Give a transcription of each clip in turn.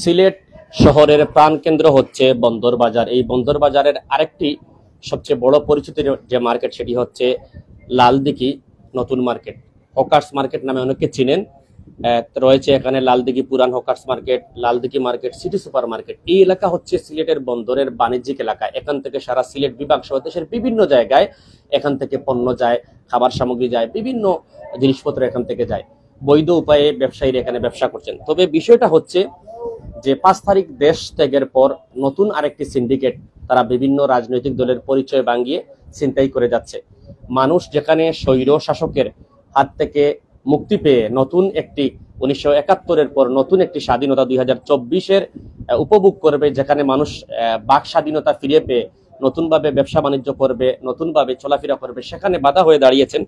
সিলেট শহরের প্রাণকেন্দ্র হচ্ছে বন্দর বাজার। এই বন্দর বাজারের আরেকটি সবচেয়ে বড় পরিচিত যে মার্কেট সেটি হচ্ছে লালদিঘি নতুন মার্কেট, হকার্স মার্কেট নামে অনেকে চিনেন। রয়েছে এখানে লালদিঘি পুরান hawkers market, Laldighi market, city super market. এই এলাকা হচ্ছে সিলেটের বন্দরের বাণিজ্যিক এলাকা। এখান থেকে সারা সিলেট বিভাগ সহ দেশের বিভিন্ন জায়গায় এখান থেকে পণ্য যায়, খাবার সামগ্রী যায়, বিভিন্ন জিনিসপত্র এখান থেকে যায়। বৈধ উপায়ে ব্যবসায়ীরা এখানে ব্যবসা করছেন। তবে বিষয়টা হচ্ছে যে 5 তারিখ দেশ ত্যাগের পর নতুন আরেকটি সিন্ডিকেট তারা বিভিন্ন রাজনৈতিক দলের পরিচয় ভাঙিয়ে ছিনতাই করে যাচ্ছে। মানুষ যেখানে স্বৈর শাসকের হাত থেকে মুক্তি পেয়ে নতুন একটি 1971-এর পর নতুন একটি স্বাধীনতা 2024-এর উপভোগ করবে, যেখানে মানুষ বাক স্বাধীনতা ফিরে পেয়ে নতুনভাবে ব্যবসা বাণিজ্য করবে, নতুনভাবে চলাফেরা করবে, সেখানে বাধা হয়ে দাঁড়িয়েছেন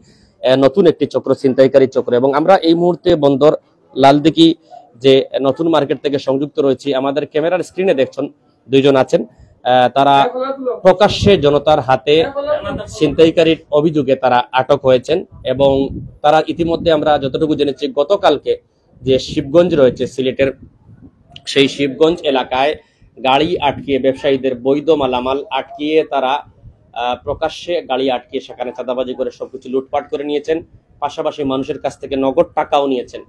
নতুন একটি চক্র, ছিনতাইকারী চক্র। এবং আমরা এই মুহূর্তে বন্দর লালদিঘি যে নতুন মার্কেট থেকে সংযুক্ত রয়েছি। আমাদের ক্যামেরার স্ক্রিনে দেখছেন দুইজন আছেন, তারা প্রকাশ্যে জনতার হাতে ছিনতাইকারীর অভিযোগে তারা আটক হয়েছেন। এবং তারা ইতিমধ্যে আমরা যতটুকু জেনেছি গতকালকে যে শিবগঞ্জ রয়েছে সিলেটের, সেই শিবগঞ্জ এলাকায় গাড়ি আটকিয়ে ব্যবসায়ীদের বৈধ মালামাল আটকিয়ে তারা প্রকাশ্যে গাড়ি আটকিয়ে সেখানে চাঁদাবাজি করে সবকিছু লুটপাট করে নিয়েছেন। পাশাপাশি মানুষের কাছ থেকে নগদ টাকাও নিয়েছেন।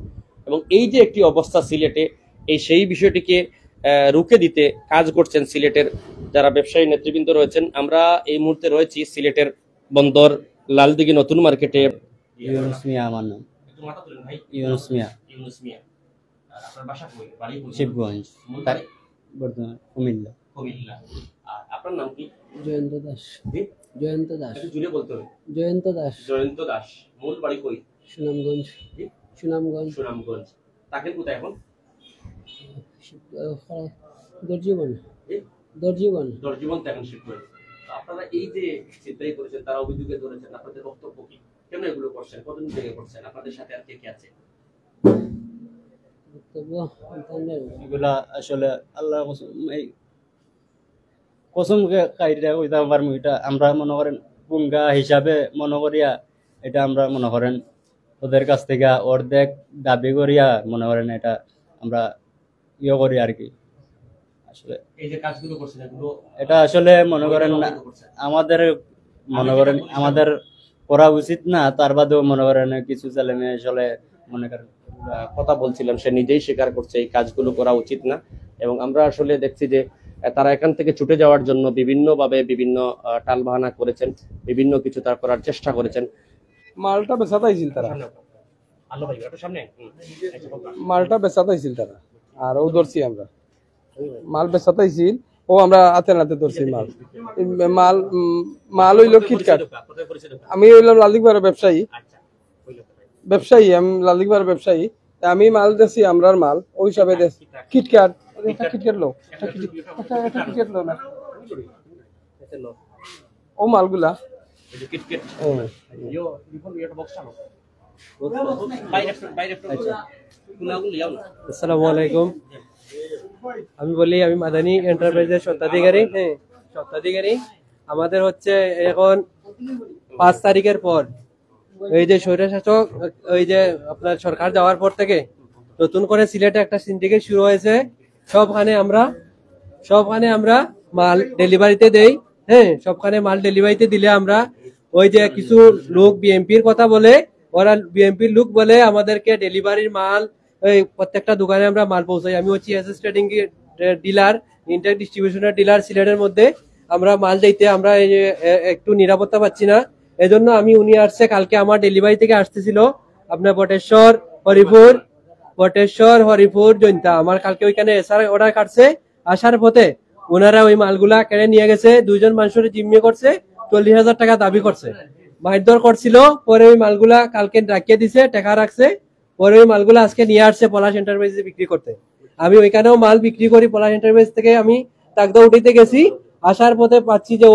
এবং এই যে একটি অবস্থা সিলেটে, সেই বিষয়টিকে রুখে দিতে কাজ করছেন সিলেটের যারা ব্যবসায়ী নেতৃবৃন্দ রয়েছেন। আমরা এই মুহূর্তে রয়েছি সিলেটের বন্দর লালদিঘি নতুন মার্কেটে। ইউনুস মিয়া আমার নাম। ইউনুস মিয়া। আপনার বাসা কই? বাড়ি কই? শিবগঞ্জ, বর্তমান কুমিল্লা। আপনার নাম কি? জয়ন্ত দাস। জয়ন্ত দাস। জুড়ে বলতে হবে। জয়ন্ত দাস। জয়ন্ত দাস। মূল বাড়ি কই? সুনামগঞ্জ। সুনামগঞ্জ। সুনামগঞ্জ। থাকেন কোথায় এখন? দর্জিবন। দর্জিবন। দর্জিবন থাকেন শিবগঞ্জ। আপনারা এই যে ছিনতাই করেছেন, তারা অভিযোগে ধরেছেন, আপনাদের বক্তব্য কি? কেন এগুলো করছেন? কতদিন থেকে করছেন? আপনাদের সাথে আর কে কে আছে? এগুলা আসলে আল্লাহ কসম কাইটা কইতে পারবো। এটা আমরা মনে করেন গুঙ্গা হিসাবে মনে করিয়া এটা আমরা মনে করেন ওদের কাছ থেকে অর্ধেক দাবি করিয়া মনে করেন এটা আমরা করি আর কি। আসলে এই যে কাজগুলো করছেন এগুলো এটা আসলে মনে করেন আমাদের মনে করেন আমাদের করা উচিত না, তার বাদেও মনে করেন কিছু ছেলে মেয়ে আসলে মনে করেন কথা বলছিলাম, সে নিজেই স্বীকার করছে এই কাজগুলো করা উচিত না। এবং আমরা আসলে দেখছি যে তারা এখান থেকে ছুটে যাওয়ার জন্য বিভিন্নভাবে বিভিন্ন টালবাহানা করেছেন, বিভিন্ন কিছু তারা করার চেষ্টা করেছেন। মালটা বেচাতাইছিল তারা, মালটা বেচাতাইছিল তারা, আর ও ধরছি আমরা মাল বেচাতাইছিল, ও আমরা হাতে নাতে ধরছি মাল। মাল মাল হইলো কিটকাট। আমি হইলাম লালদিঘির ব্যবসায়ী, আমি লালদিঘির ব্যবসায়ী। আমি মাল দিছি, আমরার মাল ওই হিসাবে কিটকাট। কিটকাট লো, কিটকাট লো না ও মালগুলা। আসসালামু আলাইকুম। আমি বলি আমি মাদানী এন্টারপ্রাইজের স্বত্বাধিকারী। হ্যাঁ, স্বত্বাধিকারী। আমাদের হচ্ছে এখন 5 তারিখের পর এই যে স্বৈরশাসক ওই যে আপনার সরকার যাওয়ার পর থেকে নতুন করে সিলেটে একটা সিন্ডিকেট শুরু হয়েছে। সবখানে আমরা মাল ডেলিভারিতে দেই। হ্যাঁ, সবখানে মাল ডেলিভারিতে দিলে আমরা ওই যে কিছু লোক বিএমপির কথা বলে, ওরা বিএমপির লোক বলে আমাদেরকে ডেলিভারির মাল ওই প্রত্যেকটা দোকানে আমরা মাল পৌঁছাই। আমি হচ্ছি এসএস ট্রেডিং ডিলার, ইন্টার ডিস্ট্রিবিউশনের ডিলার সিলেটের মধ্যে। আমরা মাল দিতে আমরা একটু নিরাপত্তা পাচ্ছি না, এজন্য আমি উনি আসছে কালকে আমার ডেলিভারি থেকে আসতেছিল আপনার বটেশ্বর হরিপুর জৈন্তা। আমার কালকে ওইখানে এসআর অর্ডার কাটছে। আসার পথে ওনারা ওই মালগুলা কেড়ে নিয়ে গেছে। 2 জন মানুষের জিম্মি করছে, 40,000 টাকা দাবি করছে, মারধর করছিল। পরে ওই মালগুলা কালকে রাখিয়ে দিছে, টাকা রাখছে। পরে ওই মালগুলা আজকে নিয়ে আসছে পলাশ এন্টারপ্রাইজে বিক্রি করতে। আমি ওইখানেও মাল বিক্রি করি, পলাশ এন্টারপ্রাইজ থেকে আমি তাকদা উঠিতে গেছি। আসার পথে পাচ্ছি যে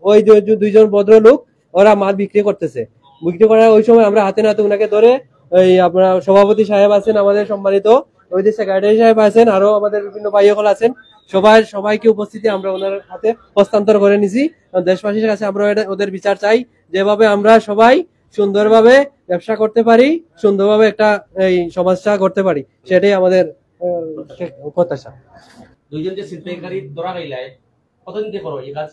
ওই 2 জন ভদ্রলোক ওরা মাল বিক্রি করতেছে। বিক্রি করার ওই সময় আমরা হাতে নাতে ওনাকে ধরে, ওই আপনার সভাপতি সাহেব আছেন আমাদের সম্মানিত, ওই যে সেক্রেটারি সাহেব আছেন, আরো আমাদের বিভিন্ন ভাই সকল আছেন, সবাইকে উপস্থিতি আমরা ওনার হাতে হস্তান্তর করে নিছি। দেশবাসীর কাছে আমরা ওদের বিচার চাই, যেভাবে আমরা সবাই সুন্দরভাবে ব্যবসা করতে পারি, সুন্দরভাবে একটা এই সমাজটা করতে পারি, সেটাই আমাদের প্রত্যাশা। দুইজন যে ছিনতাইকারী ধরা গেলায় কতদিন থেকে করো এই কাজ?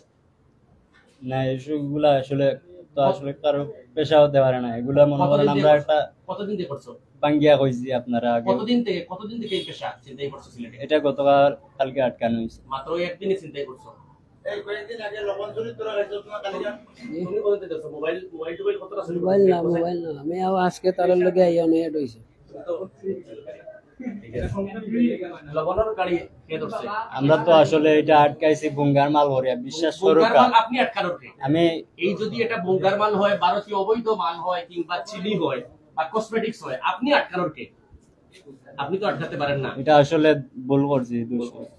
না এসবগুলা আসলে তো আসলে কারো পেশা হতে পারে না, এগুলা মনে করেন আমরা একটা কতদিন থেকে করছো? বাঙ্গিয়া কইছি আপনারা আগে। কতদিন থেকে এই পেশা ছিনতাই করছো সিলেটে? এটা গতকাল কালকে আটকানো হয়েছে। মাত্র একদিনই ছিনতাই করছো? এই কয়েকদিন আগে লবণ চুরি তোরা হয়েছে তোমার কালিজান। তুমি কোথায় দেখছো? মোবাইল কতটা চুরি করছো? মোবাইল না আমি আজকে তার লগে আইয়া নিয়ে হইছে। লবণের গাড়ি কে ধরছে? আমরা তো আসলে এটা আটকাইছি বুঙ্গার মাল ভরিয়া, বিশ্বাস করো বুঙ্গার মাল আপনি আটকানোর কে? আমি এই যদি এটা বুঙ্গার মাল হয়, ভারতীয় অবৈধ মাল হয়, কিংবা চিনি হয় বা কসমেটিক্স হয়, আপনি আটকানোর কে? আপনি তো আটকাতে পারেন না। এটা আসলে ভুল করছি, দোষ করছি।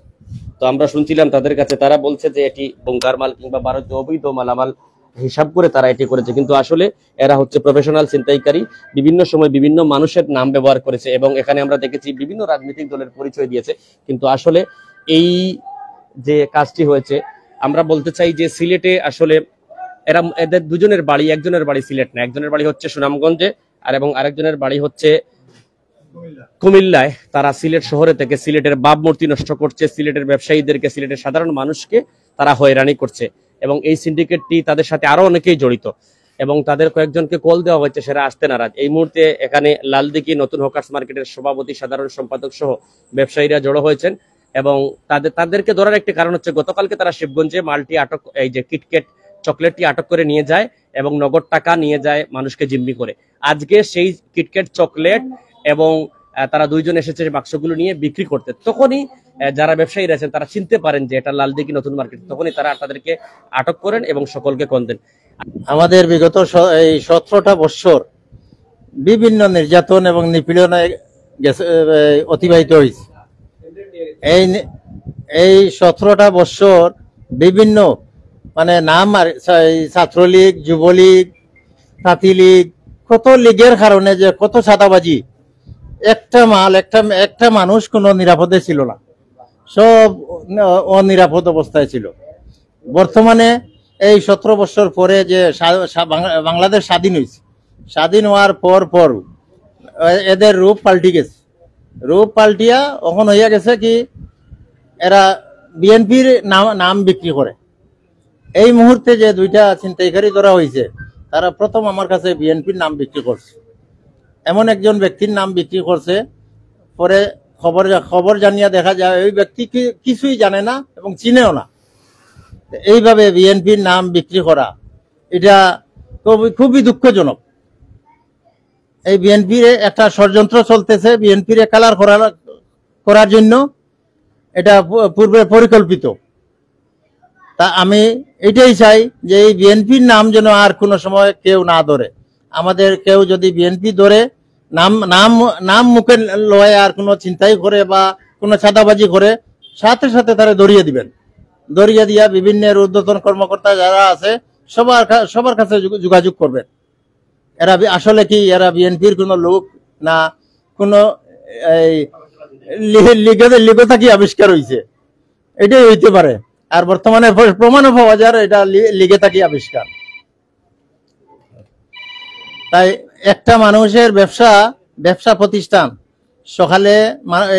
তো আমরা শুনছিলাম তাদের কাছে, তারা বলছে যে এটি বুঙ্গার মাল কিংবা ভারতীয় অবৈধ মালামাল হিসাব করে তারা এটি করেছে, কিন্তু আসলে এরা হচ্ছে প্রফেশনাল ছিনতাইকারী। বিভিন্ন সময় বিভিন্ন মানুষের নাম ব্যবহার করেছে এবং এখানে আমরা দেখেছি বিভিন্ন রাজনৈতিক দলের পরিচয় দিয়েছে। কিন্তু আসলে এই যে কাজটি হয়েছে, আমরা বলতে চাই যে সিলেটে আসলে এদের দুজনের বাড়ি, একজনের বাড়ি সিলেট না, একজনের বাড়ি হচ্ছে সুনামগঞ্জে এবং আরেকজনের বাড়ি হচ্ছে কুমিল্লায়। তারা সিলেট শহরে থেকে সিলেটের ভাবমূর্তি নষ্ট করছে, সিলেটের ব্যবসায়ীদেরকে, সিলেটের সাধারণ মানুষকে তারা হয়রানি করছে এবং এই সিন্ডিকেটটি তাদের সাথে আরো অনেকেই জড়িত এবং তাদের কয়েকজনকে কল দেওয়া হয়েছে, সেরা আসতে নারাজ। এই মুহূর্তে এখানে লালদিঘি নতুন হকার্স মার্কেটের সভাপতি, সাধারণ সম্পাদক সহ ব্যবসায়ীরা জড়ো হয়েছেন এবং তাদেরকে ধরার একটি কারণ হচ্ছে গতকালকে তারা শিবগঞ্জে মালটি আটক, এই যে কিটক্যাট চকলেটটি আটক করে নিয়ে যায় এবং নগদ টাকা নিয়ে যায় মানুষকে জিম্মি করে। আজকে সেই কিটক্যাট চকলেট এবং তারা দুইজন এসেছে বাক্সগুলো নিয়ে বিক্রি করতে। তখনই যারা ব্যবসায়ী রয়েছেন তারা চিনতে পারেন যে এটা লালদিঘি নতুন মার্কেট, তখনই তারা তাদেরকে আটক করেন এবং সকলকে কন দেন। আমাদের বিগত এই 17টা বৎসর বিভিন্ন নির্যাতন এবং নিপীড়নে অতিবাহিত হয়েছে। এই 17টা বৎসর বিভিন্ন মানে নাম আর ছাত্রলীগ, যুবলীগ, তাঁতিলীগ, কত লীগের কারণে যে কত ছাতাবাজি, একটা মানুষ কোনো নিরাপদে ছিল না, সব অনিরাপদ অবস্থায় ছিল। বর্তমানে এই 17 বছর পরে যে বাংলাদেশ স্বাধীন হয়েছে, স্বাধীন হওয়ার পর এদের রূপ পাল্টি গেছে। রূপ পাল্টিয়া এখন হইয়া গেছে কি এরা বিএনপির নাম বিক্রি করে। এই মুহূর্তে যে দুইটা ছিনতাইকারী ধরা হয়েছে, তারা প্রথম আমার কাছে বিএনপির নাম বিক্রি করছে, এমন একজন ব্যক্তির নাম বিক্রি করছে। পরে খবর জানিয়ে দেখা যায় ওই ব্যক্তি কিছুই জানে না এবং চিনেও না। এইভাবে বিএনপির নাম বিক্রি করা এটা খুবই দুঃখজনক। এই বিএনপির একটা ষড়যন্ত্র চলতেছে, বিএনপির কালার করার জন্য, এটা পূর্বে পরিকল্পিত। তা আমি এটাই চাই যে এই বিএনপির নাম যেন আর কোনো সময় কেউ না ধরে। আমাদের কেউ যদি বিএনপি ধরে নাম মুখে লয় আর কোনো চিন্তাই করে বা কোনো চাঁদাবাজি করে, সাথে সাথে তারা ধরিয়ে দিবেন। ধরিয়ে দিয়া বিভিন্ন ঊর্ধ্বতন কর্মকর্তা যারা আছে সবার কাছে যোগাযোগ করবেন। এরা আসলে কি এরা বিএনপির কোনো লোক না কোনো লিগতা কি আবিষ্কার হয়েছে, এটাই হইতে পারে। আর বর্তমানে প্রমাণও পাওয়া যায় এটা লিগে থাকি আবিষ্কার। তাই একটা মানুষের ব্যবসা প্রতিষ্ঠান সকালে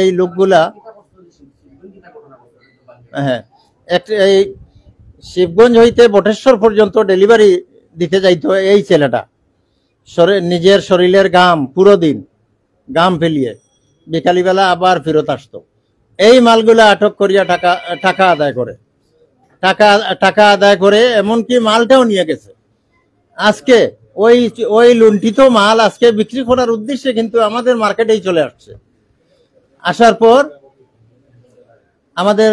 এই লোকগুলা হ্যাঁ এই শিবগঞ্জ হইতে বটেশ্বর পর্যন্ত ডেলিভারি দিতে যাইতো এই ছেলেটা, নিজের শরীরের পুরো দিন গাম ফেলিয়ে বিকালিবেলা আবার ফেরত আসতো। এই মালগুলা আটক করিয়া টাকা আদায় করে, টাকা আদায় করে এমনকি মালটাও নিয়ে গেছে। আজকে ওই লুণ্ঠিত মাল আজকে বিক্রি করার উদ্দেশ্যে কিন্তু আমাদের মার্কেটেই চলে আসছে। আসার পর আমাদের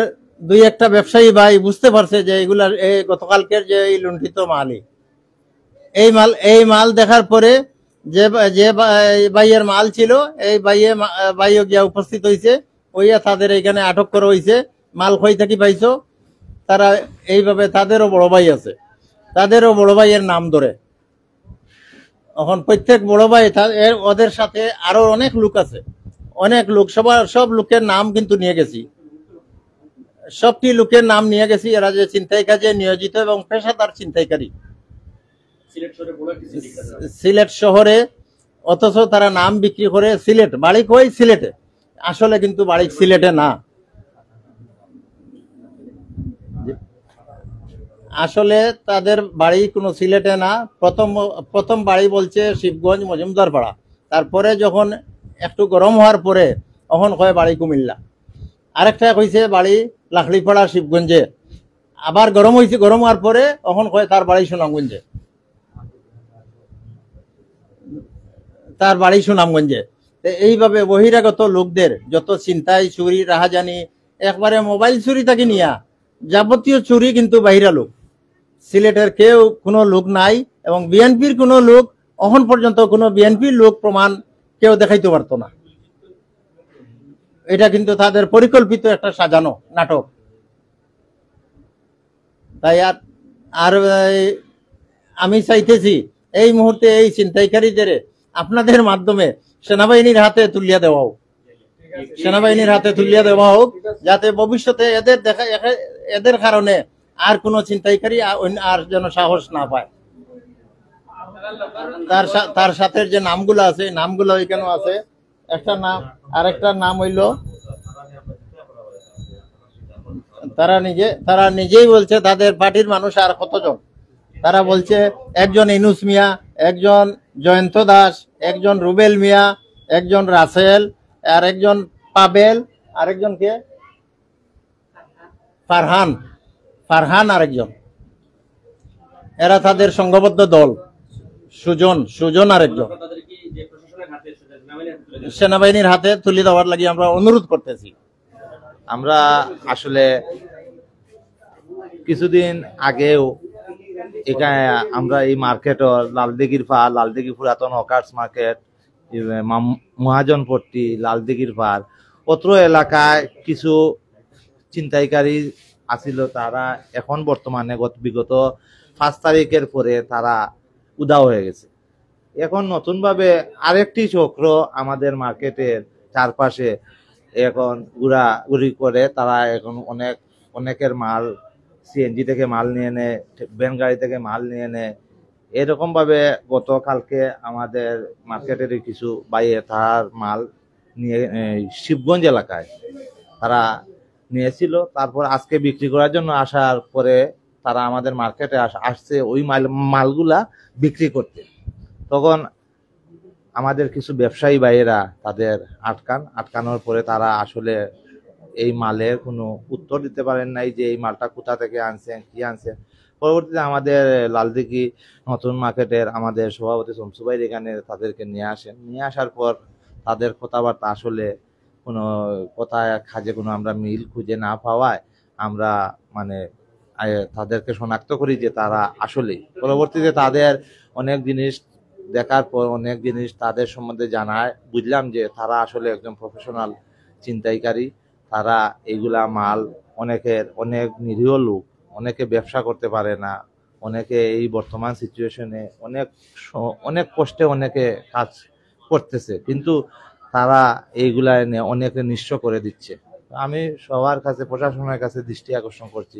দুই একটা ব্যবসায়ী ভাই বুঝতে পারছে যে এগুলা গতকালকের যে এই লুণ্ঠিত মালই, এই মাল দেখার পরে যে ভাইয়ের মাল ছিল এই ভাইও গিয়া উপস্থিত হয়েছে, ওইয়া তাদের এখানে আটক করা হয়েছে। মাল কই থাকি পাইছো, তারা এইভাবে তাদেরও বড় ভাই আছে, তাদেরও বড় ভাইয়ের নাম ধরে। এখন প্রত্যেক বড় ভাই ওদের সাথে আরো অনেক লোক আছে, অনেক লোক, সব লোকের নাম কিন্তু নিয়ে গেছি, সবটি লোকের নাম নিয়ে গেছি। এরা যে ছিনতাই কাজে নিয়োজিত এবং পেশাদার ছিনতাইকারী সিলেট শহরে, অথচ তারা নাম বিক্রি করে সিলেট, বাড়ি কই সিলেটে, আসলে কিন্তু বাড়ি সিলেটে না, আসলে তাদের বাড়ি কোনো সিলেটে না। প্রথম বাড়ি বলছে শিবগঞ্জ মজুমদার পাড়া, তারপরে যখন একটু গরম হওয়ার পরে তখন কয় বাড়ি কুমিল্লা, আরেকটা কইছে বাড়ি লাখড়িপাড়া শিবগঞ্জে, আবার গরম হয়েছে, গরম হওয়ার পরে তখন কয় তার বাড়ি সুনামগঞ্জে, এইভাবে বহিরাগত লোকদের যত চিন্তায় চুরি রাহাজানি, একবারে মোবাইল চুরি থেকে নিয়া যাবতীয় চুরি কিন্তু বাহিরা লোক, সিলেটের কেউ কোনো লোক নাই। এবং বিএনপির কোনো লোক এখন পর্যন্ত কোনো বিএনপির লোক প্রমাণ কেউ দেখাইতে পারতো না। এটা কিন্তু তাদের পরিকল্পিত একটা সাজানো নাটক। তাই আর আমি চাইতেছি এই মুহূর্তে এই ছিনতাইকারীদের আপনাদের মাধ্যমে সেনাবাহিনীর হাতে তুলিয়া দেওয়া হোক, যাতে ভবিষ্যতে এদের কারণে আর কোনো ছিনতাইকারী আর যেন সাহস না পায়। তার সাথে যে নামগুলো আছে, নামগুলো এখানে আছে, একটা নাম, আরেকটা নাম হইল, তারা নিজেই বলছে তাদের পার্টির মানুষ আর কতজন, তারা বলছে একজন ইনুস মিয়া, একজন জয়ন্ত দাস, একজন রুবেল মিয়া, একজন রাসেল, আর একজন পাবেল, আরেকজন কে ফারহান আরেকজন, এরা তাদের সংঘবদ্ধ দল। সুজন আরেকজন সেনাবাহিনীর হাতে তুলে দেওয়ার লাগি আমরা অনুরোধ করতেছি। আমরা আসলে কিছুদিন আগেও এখানে আমরা এই মার্কেটও লালদিঘি পুরাতন হকার্স মার্কেট, মহাজনপট্টি, লালদিঘির পার, অত্র এলাকায় কিছু ছিনতাইকারী আছিল। তারা এখন বর্তমানে বিগত 5 তারিখের পরে তারা উধাও হয়ে গেছে। এখন নতুনভাবে আরেকটি চক্র আমাদের মার্কেটের চারপাশে এখন ঘোরাঘুরি করে। তারা এখন অনেকের মাল সিএনজি থেকে মাল নিয়ে নেয়, ভ্যান গাড়ি থেকে মাল নিয়ে নেয়। এরকম ভাবে গতকালকে আমাদের মার্কেটের কিছু বাইরে তার মাল নিয়ে শিবগঞ্জ এলাকায় তারা নিয়েছিল। তারপর আজকে বিক্রি করার জন্য আসার পরে তারা আমাদের মার্কেটে আসছে ওই মালগুলা বিক্রি করতে। তখন আমাদের কিছু ব্যবসায়ী ভাইয়েরা তাদের আটকানোর পরে তারা আসলে এই মালের কোনো উত্তর দিতে পারেন নাই যে এই মালটা কোথা থেকে আনছেন, কি আনছেন। পরবর্তীতে আমাদের লালদিঘি নতুন মার্কেটের আমাদের সভাপতি শমসু ভাই এখানে তাদেরকে নিয়ে আসার পর তাদের কথাবার্তা আসলে কোনো কথায় কাজে কোনো আমরা মিল খুঁজে না পাওয়ায় আমরা তাদেরকে শনাক্ত করি যে তারা আসলে। পরবর্তীতে তাদের অনেক জিনিস দেখার পর, অনেক জিনিস তাদের সম্বন্ধে জানায়, বুঝলাম যে তারা আসলে একজন প্রফেশনাল ছিনতাইকারী। তারা এইগুলা মাল অনেক নিরীহ লোক, অনেকে ব্যবসা করতে পারে না, অনেকে এই বর্তমান সিচুয়েশনে অনেক কষ্টে অনেকে কাজ করতেছে, কিন্তু তারা এইগুলা এনে অনেকে নিঃস্ব করে দিচ্ছে। আমি সবার কাছে, প্রশাসনের কাছে দৃষ্টি আকর্ষণ করছি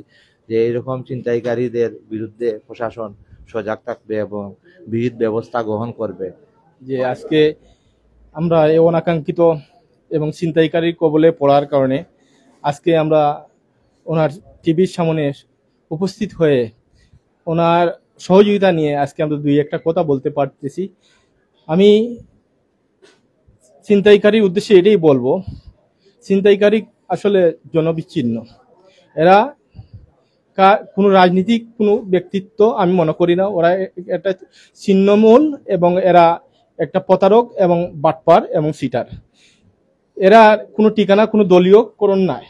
যে এইরকম ছিনতাইকারীদের বিরুদ্ধে প্রশাসন সজাগ থাকবে এবং বিহিত ব্যবস্থা গ্রহণ করবে। যে আজকে আমরা এই অনাকাঙ্ক্ষিত এবং ছিনতাইকারীর কবলে পড়ার কারণে আজকে আমরা ওনার টিভির সামনে উপস্থিত হয়ে ওনার সহযোগিতা নিয়ে আজকে আমরা দুই একটা কথা বলতে পারতেছি। আমি ছিনতাইকারীর উদ্দেশ্যে এটাই বলবো, ছিনতাইকারী আসলে জনবিচ্ছিন্ন। এরা কোনো রাজনীতিক কোনো ব্যক্তিত্ব আমি মনে করি না। ওরা একটা ছিন্নমূল এবং এরা একটা প্রতারক এবং বাটপার এবং সিটার। এরা কোনো ঠিকানা, কোনো দলীয় করণ নাই।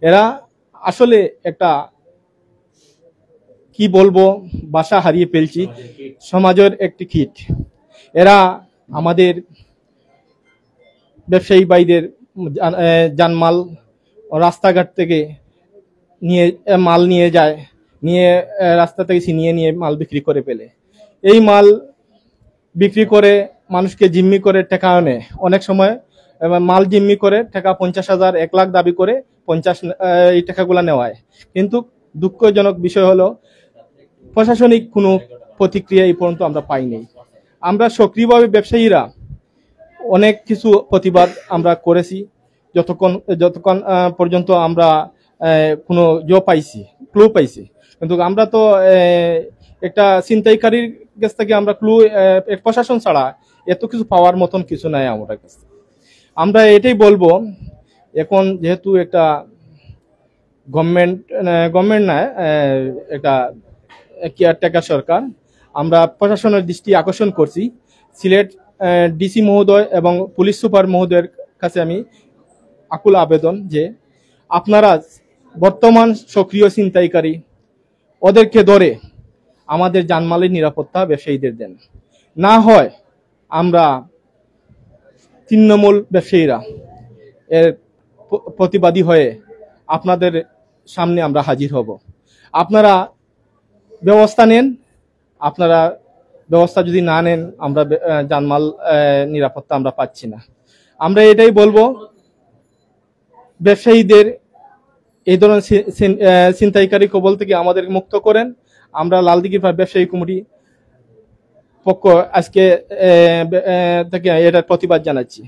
এরা আসলে একটা কি বলবো, ভাষা হারিয়ে ফেলছি, সমাজের একটি কীট। এরা আমাদের ব্যবসায়ী ভাইদের জানমাল রাস্তাঘাট থেকে মাল নিয়ে যায়, নিয়ে রাস্তা থেকে ছিনিয়ে নিয়ে মাল বিক্রি করে ফেলে। এই মাল বিক্রি করে মানুষকে জিম্মি করে টাকা আনে। অনেক সময় মাল জিম্মি করে টাকা 50,000, 1 লাখ দাবি করে এই টাকাগুলা নেওয়ায়। কিন্তু দুঃখজনক বিষয় হলো প্রশাসনিক কোনো প্রতিক্রিয়া এই পর্যন্ত আমরা পাইনি। আমরা সক্রিয়ভাবে ব্যবসায়ীরা অনেক কিছু প্রতিবাদ আমরা করেছি, যতক্ষণ পর্যন্ত আমরা কোনো ক্লু পাইছি, কিন্তু আমরা তো একটা ছিনতাইকারীর কাছ থেকে আমরা ক্লু প্রশাসন ছাড়া এত কিছু পাওয়ার মতন কিছু নাই আমার কাছে। আমরা এটাই বলবো, এখন যেহেতু একটা গভর্নমেন্ট না, একটা কেয়ারটেকার সরকার, আমরা প্রশাসনের দৃষ্টি আকর্ষণ করছি। সিলেট ডিসি মহোদয় এবং পুলিশ সুপার মহোদয়ের কাছে আমি আকুল আবেদন যে আপনারা বর্তমান সক্রিয় ছিনতাইকারী ওদেরকে ধরে আমাদের জানমালের নিরাপত্তা ব্যবসায়ীদের দেন, না হয় আমরা তৃণমূল ব্যবসায়ীরা এর প্রতিবাদী হয়ে আপনাদের সামনে আমরা হাজির হব। আপনারা ব্যবস্থা নেন, আপনারা ব্যবস্থা যদি না নেন আমরা জানমাল নিরাপত্তা আমরা পাচ্ছি না। আমরা এটাই বলবো, ব্যবসায়ীদের এই ধরনের ছিনতাইকারী কবল থেকে আমাদের মুক্ত করেন। আমরা লালদিঘি ব্যবসায়ী কমিটি পক্ষ আজকে থেকে এটার প্রতিবাদ জানাচ্ছি।